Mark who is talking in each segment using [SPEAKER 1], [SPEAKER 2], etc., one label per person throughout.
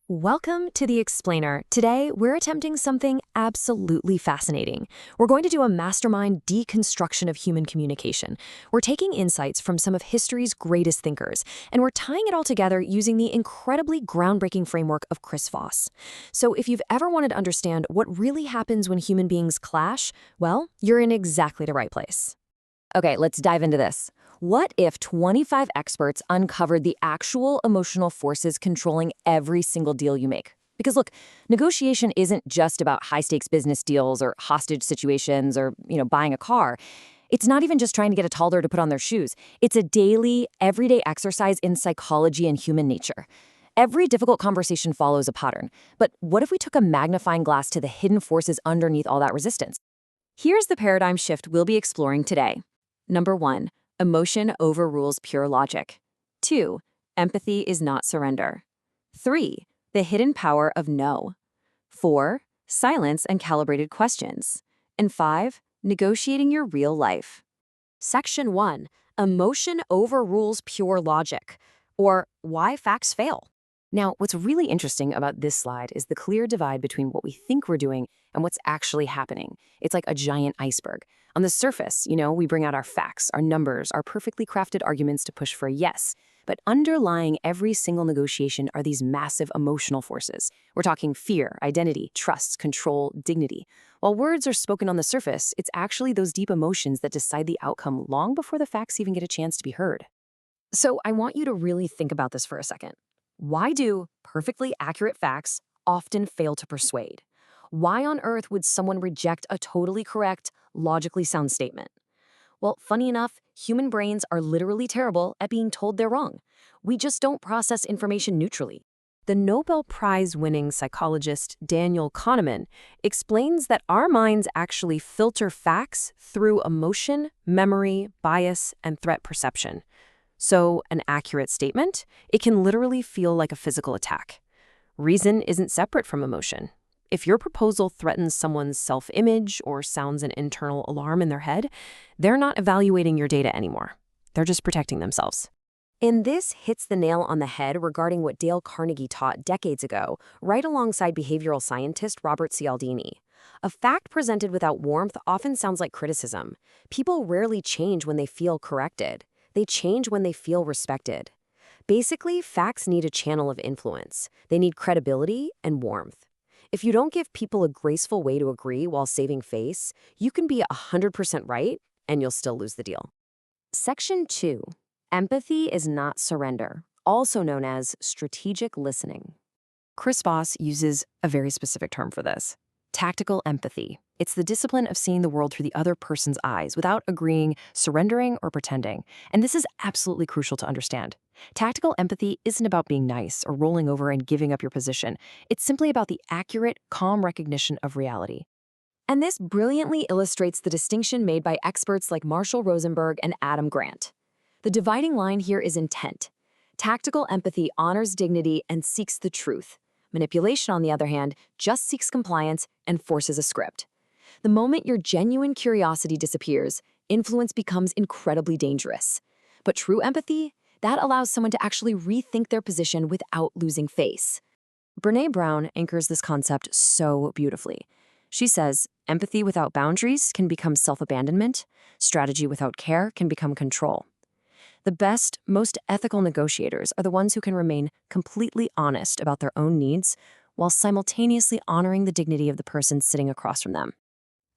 [SPEAKER 1] Welcome to The Explainer. Today, we're attempting something absolutely fascinating. We're going to do a mastermind deconstruction of human communication. We're taking insights from some of history's greatest thinkers, and we're tying it all together using the incredibly groundbreaking framework of Chris Voss. So if you've ever wanted to understand what really happens when human beings clash, well, you're in exactly the right place. Okay, let's dive into this. What if 25 experts uncovered the actual emotional forces controlling every single deal you make? Because look, negotiation isn't just about high-stakes business deals or hostage situations or, buying a car. It's not even just trying to get a toddler to put on their shoes. It's a daily, everyday exercise in psychology and human nature. Every difficult conversation follows a pattern. But what if we took a magnifying glass to the hidden forces underneath all that resistance? Here's the paradigm shift we'll be exploring today. Number 1. Emotion overrules pure logic. 2. Empathy is not surrender. 3. The hidden power of no. 4. Silence and calibrated questions. And 5. Negotiating your real life. Section 1. Emotion overrules pure logic, or why facts fail. Now, what's really interesting about this slide is the clear divide between what we think we're doing and what's actually happening. It's like a giant iceberg. On the surface, we bring out our facts, our numbers, our perfectly crafted arguments to push for a yes. But underlying every single negotiation are these massive emotional forces. We're talking fear, identity, trust, control, dignity. While words are spoken on the surface, it's actually those deep emotions that decide the outcome long before the facts even get a chance to be heard. So I want you to really think about this for a second. Why do perfectly accurate facts often fail to persuade? Why on earth would someone reject a totally correct, logically sound statement? Well, funny enough, human brains are literally terrible at being told they're wrong. We just don't process information neutrally. The Nobel Prize-winning psychologist Daniel Kahneman explains that our minds actually filter facts through emotion, memory, bias, and threat perception. So, an accurate statement, it can literally feel like a physical attack. Reason isn't separate from emotion. If your proposal threatens someone's self-image or sounds an internal alarm in their head, they're not evaluating your data anymore. They're just protecting themselves. And this hits the nail on the head regarding what Dale Carnegie taught decades ago, right alongside behavioral scientist Robert Cialdini. A fact presented without warmth often sounds like criticism. People rarely change when they feel corrected. They change when they feel respected. Basically, facts need a channel of influence. They need credibility and warmth. If you don't give people a graceful way to agree while saving face, you can be 100% right and you'll still lose the deal. Section 2. Empathy is not surrender, also known as strategic listening. Chris Voss uses a very specific term for this. Tactical empathy. It's the discipline of seeing the world through the other person's eyes without agreeing, surrendering, or pretending. And this is absolutely crucial to understand. Tactical empathy isn't about being nice or rolling over and giving up your position. It's simply about the accurate, calm recognition of reality. And this brilliantly illustrates the distinction made by experts like Marshall Rosenberg and Adam Grant. The dividing line here is intent. Tactical empathy honors dignity and seeks the truth. Manipulation, on the other hand, just seeks compliance and forces a script. The moment your genuine curiosity disappears, influence becomes incredibly dangerous. But true empathy, that allows someone to actually rethink their position without losing face. Brené Brown anchors this concept so beautifully. She says, empathy without boundaries can become self-abandonment. Strategy without care can become control. The best, most ethical negotiators are the ones who can remain completely honest about their own needs while simultaneously honoring the dignity of the person sitting across from them.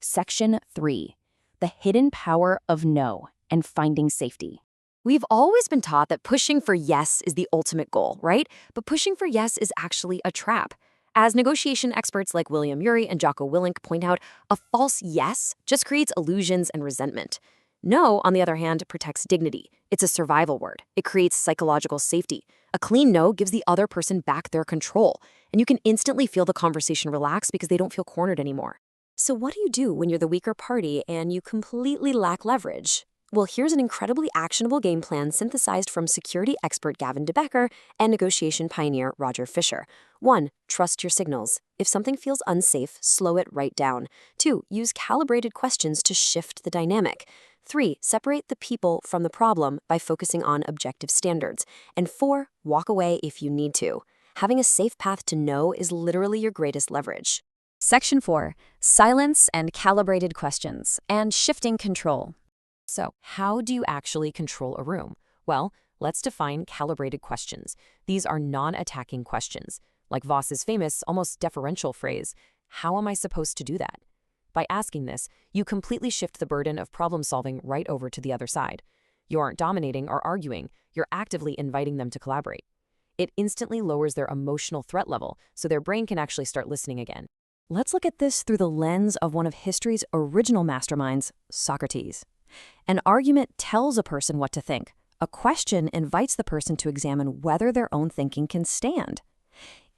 [SPEAKER 1] Section 3. The hidden power of no and finding safety. We've always been taught that pushing for yes is the ultimate goal, right? But pushing for yes is actually a trap. As negotiation experts like William Ury and Jocko Willink point out, a false yes just creates illusions and resentment. No, on the other hand, protects dignity. It's a survival word. It creates psychological safety. A clean no gives the other person back their control, and you can instantly feel the conversation relax because they don't feel cornered anymore. So what do you do when you're the weaker party and you completely lack leverage? Well, here's an incredibly actionable game plan synthesized from security expert Gavin DeBecker and negotiation pioneer Roger Fisher. 1. Trust your signals. If something feels unsafe, slow it right down. 2. Use calibrated questions to shift the dynamic. 3. Separate the people from the problem by focusing on objective standards. And 4. Walk away if you need to. Having a safe path to no is literally your greatest leverage.
[SPEAKER 2] Section 4. Silence and calibrated questions, and shifting control.
[SPEAKER 1] So, how do you actually control a room? Well, let's define calibrated questions. These are non-attacking questions. Like Voss's famous, almost deferential phrase, how am I supposed to do that? By asking this, you completely shift the burden of problem solving right over to the other side. You aren't dominating or arguing, you're actively inviting them to collaborate. It instantly lowers their emotional threat level, so their brain can actually start listening again. Let's look at this through the lens of one of history's original masterminds, Socrates. An argument tells a person what to think. A question invites the person to examine whether their own thinking can stand.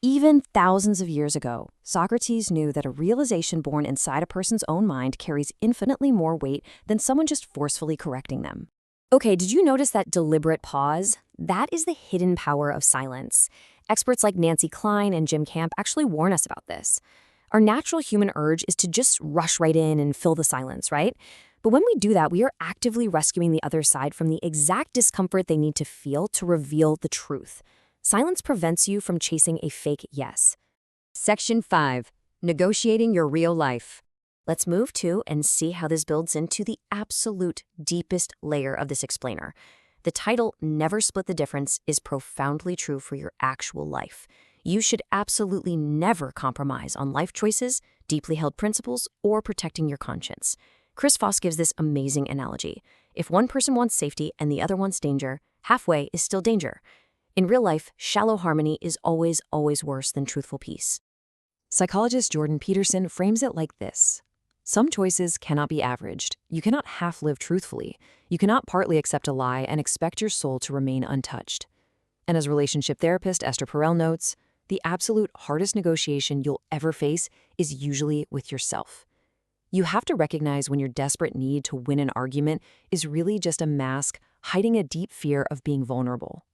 [SPEAKER 1] Even thousands of years ago, Socrates knew that a realization born inside a person's own mind carries infinitely more weight than someone just forcefully correcting them. Okay, did you notice that deliberate pause? That is the hidden power of silence. Experts like Nancy Klein and Jim Camp actually warn us about this. Our natural human urge is to just rush right in and fill the silence, right? But when we do that, we are actively rescuing the other side from the exact discomfort they need to feel to reveal the truth. Silence prevents you from chasing a fake yes.
[SPEAKER 2] Section 5. Negotiating your real life.
[SPEAKER 1] Let's move to and see how this builds into the absolute deepest layer of this explainer. The title, Never Split the Difference, is profoundly true for your actual life. You should absolutely never compromise on life choices, deeply held principles, or protecting your conscience. Chris Voss gives this amazing analogy. If one person wants safety and the other wants danger, halfway is still danger. In real life, shallow harmony is always worse than truthful peace. Psychologist Jordan Peterson frames it like this. Some choices cannot be averaged. You cannot half live truthfully. You cannot partly accept a lie and expect your soul to remain untouched. And as relationship therapist Esther Perel notes, the absolute hardest negotiation you'll ever face is usually with yourself. You have to recognize when your desperate need to win an argument is really just a mask hiding a deep fear of being vulnerable.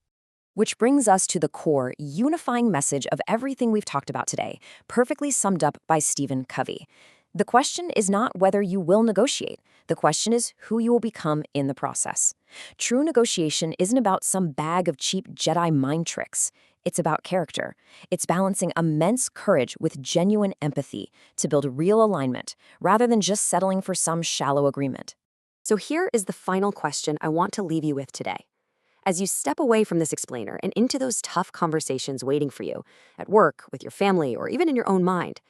[SPEAKER 1] Which brings us to the core, unifying message of everything we've talked about today, perfectly summed up by Stephen Covey. The question is not whether you will negotiate. The question is who you will become in the process. True negotiation isn't about some bag of cheap Jedi mind tricks. It's about character. It's balancing immense courage with genuine empathy to build real alignment, rather than just settling for some shallow agreement. So here is the final question I want to leave you with today. As you step away from this explainer and into those tough conversations waiting for you, at work, with your family, or even in your own mind,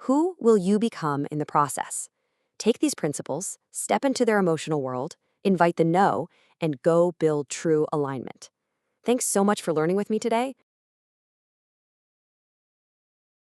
[SPEAKER 1] who will you become in the process? Take these principles, step into their emotional world, invite the no, and go build true alignment. Thanks so much for learning with me today.